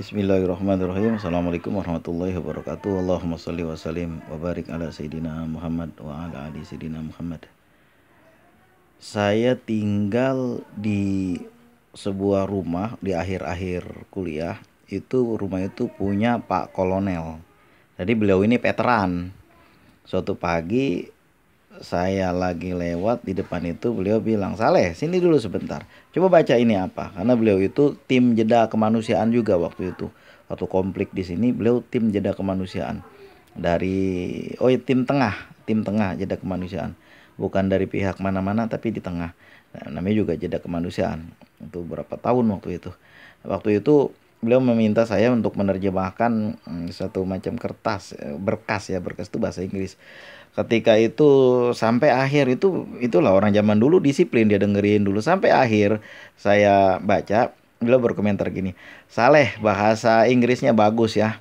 Bismillahirrahmanirrahim. Assalamualaikum warahmatullahi wabarakatuh. Allahumma salli wa sallim wa barik ala Sayyidina Muhammad wa ala ali Sayyidina Muhammad. Saya tinggal di sebuah rumah di akhir-akhir kuliah. Itu rumah itu punya Pak Kolonel. Jadi beliau ini veteran. Suatu pagi saya lagi lewat di depan itu, beliau bilang, "Saleh, sini dulu sebentar. Coba baca ini apa?" Karena beliau itu tim jeda kemanusiaan juga waktu itu. Waktu konflik di sini, beliau tim jeda kemanusiaan. Dari tim tengah jeda kemanusiaan. Bukan dari pihak mana-mana tapi di tengah. Nah, namanya juga jeda kemanusiaan. Itu berapa tahun waktu itu. Waktu itu beliau meminta saya untuk menerjemahkan satu macam kertas, berkas itu bahasa Inggris. Ketika itu sampai akhir itulah orang zaman dulu disiplin, dia dengerin dulu sampai akhir. Saya baca, beliau berkomentar gini, "Saleh, bahasa Inggrisnya bagus ya."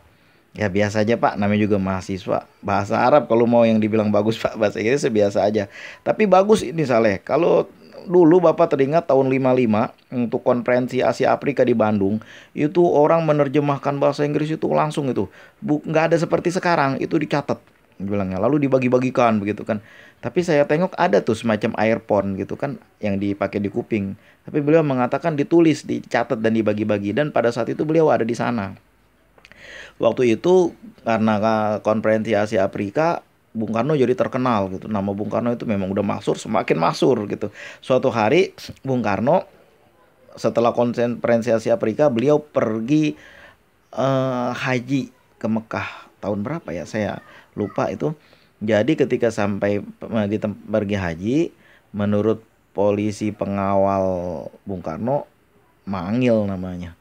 Ya biasa aja Pak, namanya juga mahasiswa. Bahasa Arab kalau mau yang dibilang bagus Pak, bahasa Inggris biasa aja. Tapi bagus ini Saleh. Kalau dulu Bapak teringat tahun 55 untuk konferensi Asia Afrika di Bandung, itu orang menerjemahkan bahasa Inggris itu langsung itu. Nggak ada seperti sekarang, itu dicatat bilangnya. Lalu dibagi-bagikan begitu kan. Tapi saya tengok ada tuh semacam earphone gitu kan yang dipakai di kuping. Tapi beliau mengatakan ditulis, dicatat dan dibagi-bagi, dan pada saat itu beliau ada di sana. Waktu itu karena konferensi Asia Afrika, Bung Karno jadi terkenal gitu. Nama Bung Karno itu memang udah masyhur, semakin masyhur gitu. Suatu hari Bung Karno setelah konferensi Asia Afrika, beliau pergi haji ke Mekah. Tahun berapa ya? Saya lupa itu. Jadi ketika sampai pergi haji, menurut polisi pengawal Bung Karno, Mangil namanya.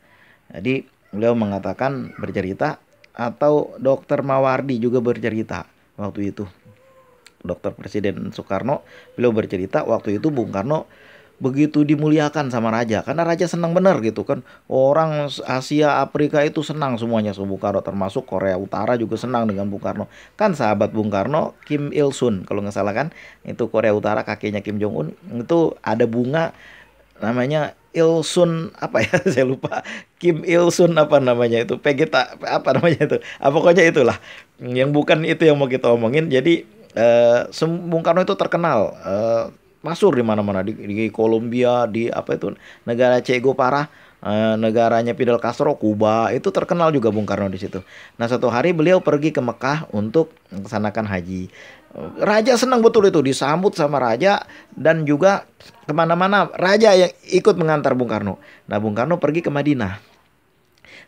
Jadi beliau mengatakan, bercerita, atau Dokter Mawardi juga bercerita waktu itu. Dokter Presiden Soekarno, beliau bercerita waktu itu Bung Karno begitu dimuliakan sama raja, karena raja senang benar gitu kan. Orang Asia Afrika itu senang semuanya sama Bung Karno, termasuk Korea Utara juga senang dengan Bung Karno. Kan sahabat Bung Karno Kim Il Sung kalau nggak salah kan, itu Korea Utara, kakeknya Kim Jong Un. Itu ada bunga namanya Il Sun apa ya, saya lupa. Kim Il Sun apa namanya itu, Vegeta apa namanya itu, pokoknya itulah yang bukan itu yang mau kita omongin. Jadi Bung Karno itu terkenal, masyhur di mana-mana, di Kolombia, di apa itu negara Che Guevara, negaranya Fidel Castro, Kuba, itu terkenal juga Bung Karno di situ. Nah, satu hari beliau pergi ke Mekah untuk melaksanakan haji. Raja senang betul itu, disambut sama raja, dan juga kemana-mana raja yang ikut mengantar Bung Karno. Nah, Bung Karno pergi ke Madinah.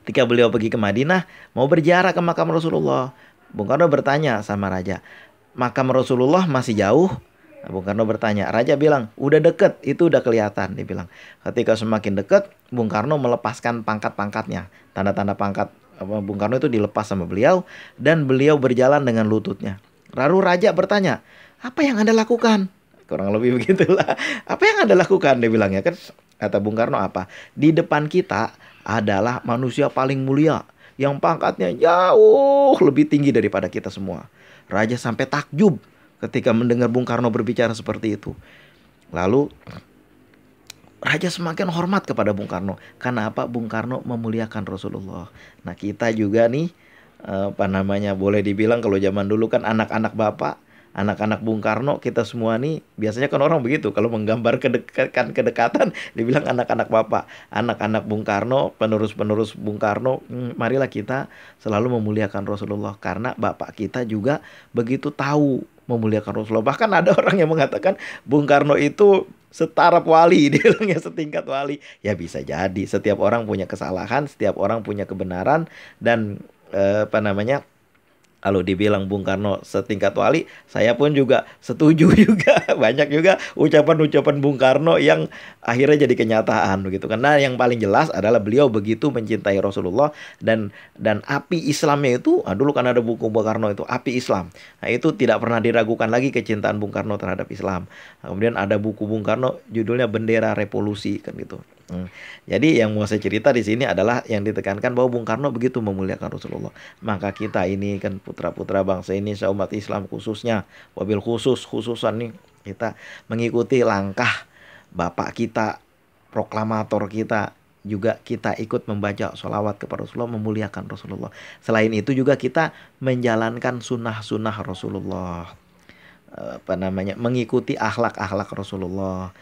Ketika beliau pergi ke Madinah, mau berziarah ke makam Rasulullah, Bung Karno bertanya sama raja, "Makam Rasulullah masih jauh?" Nah, Bung Karno bertanya, raja bilang, "Udah deket, itu udah kelihatan." Dia bilang, ketika semakin dekat, Bung Karno melepaskan pangkat-pangkatnya, tanda-tanda pangkat Bung Karno itu dilepas sama beliau, dan beliau berjalan dengan lututnya. Lalu raja bertanya, "Apa yang Anda lakukan?" Kurang lebih begitulah. "Apa yang Anda lakukan?" Dia bilang, ya kan. Kata Bung Karno apa? "Di depan kita adalah manusia paling mulia, yang pangkatnya jauh lebih tinggi daripada kita semua." Raja sampai takjub ketika mendengar Bung Karno berbicara seperti itu. Lalu raja semakin hormat kepada Bung Karno. Karena apa? Bung Karno memuliakan Rasulullah. Nah, kita juga nih, apa namanya, boleh dibilang kalau zaman dulu kan anak-anak bapak, anak-anak Bung Karno, kita semua nih biasanya kan orang begitu kalau menggambar kedekatan dibilang anak-anak bapak, anak-anak Bung Karno, penerus-penerus Bung Karno. Marilah kita selalu memuliakan Rasulullah, karena bapak kita juga begitu tahu memuliakan Rasulullah. Bahkan ada orang yang mengatakan Bung Karno itu setara wali, dia bilangnya setingkat wali. Ya bisa jadi, setiap orang punya kesalahan, setiap orang punya kebenaran, dan apa namanya, kalau dibilang Bung Karno setingkat wali, saya pun juga setuju juga. Banyak juga ucapan-ucapan Bung Karno yang akhirnya jadi kenyataan begitu. Karena yang paling jelas adalah beliau begitu mencintai Rasulullah, dan api Islamnya itu, dulu kan ada buku Bung Karno itu, Api Islam. Nah, itu tidak pernah diragukan lagi kecintaan Bung Karno terhadap Islam. Kemudian ada buku Bung Karno judulnya Bendera Revolusi kan gitu. Jadi yang mau saya cerita di sini adalah yang ditekankan bahwa Bung Karno begitu memuliakan Rasulullah. Maka kita ini kan putra-putra bangsa ini, seumat Islam khususnya, wabil khususan nih, kita mengikuti langkah bapak kita, proklamator kita, juga kita ikut membaca sholawat kepada Rasulullah, memuliakan Rasulullah. Selain itu juga kita menjalankan sunnah-sunnah Rasulullah, mengikuti akhlak-akhlak Rasulullah.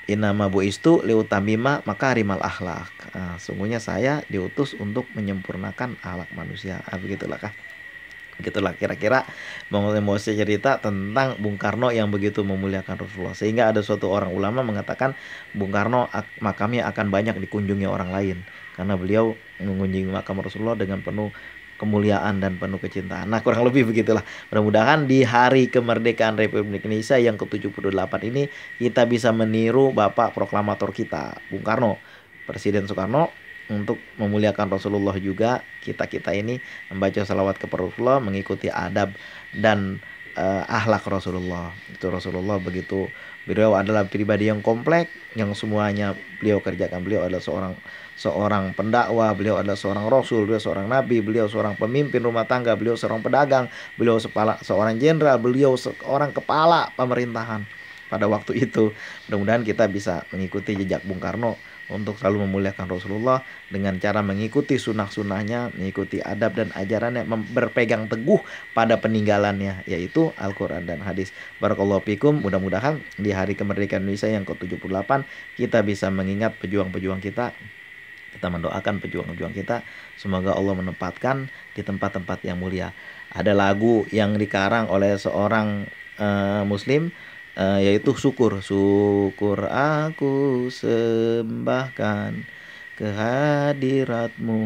Innama bu'istu liutamima makarimal akhlak. Sungguhnya saya diutus untuk menyempurnakan akhlak manusia. Begitulah kah? Begitulah kira-kira mau saya cerita tentang Bung Karno yang begitu memuliakan Rasulullah. Sehingga ada suatu orang ulama mengatakan Bung Karno makamnya akan banyak dikunjungi orang lain. Karena beliau mengunjungi makam Rasulullah dengan penuh kemuliaan dan penuh kecintaan. Nah, kurang lebih begitulah. Mudah-mudahan di hari kemerdekaan Republik Indonesia yang ke-78 ini kita bisa meniru Bapak proklamator kita, Bung Karno, Presiden Soekarno, untuk memuliakan Rasulullah juga. Kita ini membaca salawat kepada Rasulullah, mengikuti adab dan akhlak Rasulullah. Itu Rasulullah begitu. Beliau adalah pribadi yang kompleks, yang semuanya beliau kerjakan. Beliau adalah seorang pendakwah, beliau adalah seorang rasul, beliau seorang nabi, beliau seorang pemimpin rumah tangga, beliau seorang pedagang, beliau seorang jenderal, beliau seorang kepala pemerintahan pada waktu itu. Mudah-mudahan kita bisa mengikuti jejak Bung Karno untuk selalu memuliakan Rasulullah dengan cara mengikuti sunnah-sunnahnya, mengikuti adab dan ajarannya, berpegang teguh pada peninggalannya, yaitu Al-Quran dan hadis. Barakallahu fikum. Mudah-mudahan di hari kemerdekaan Indonesia yang ke-78 kita bisa mengingat pejuang-pejuang kita. Kita mendoakan pejuang-pejuang kita, semoga Allah menempatkan di tempat-tempat yang mulia. Ada lagu yang dikarang oleh seorang Muslim, yaitu syukur aku sembahkan kehadiratmu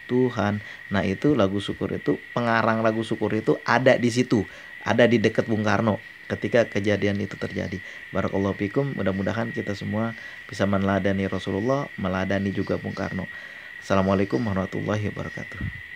Tuhan. Nah, itu lagu syukur itu, pengarang lagu syukur itu ada di situ, ada di dekat Bung Karno ketika kejadian itu terjadi. Barakallahu fikum. Mudah-mudahan kita semua bisa meneladani Rasulullah, meladani juga Bung Karno. Assalamualaikum warahmatullahi wabarakatuh.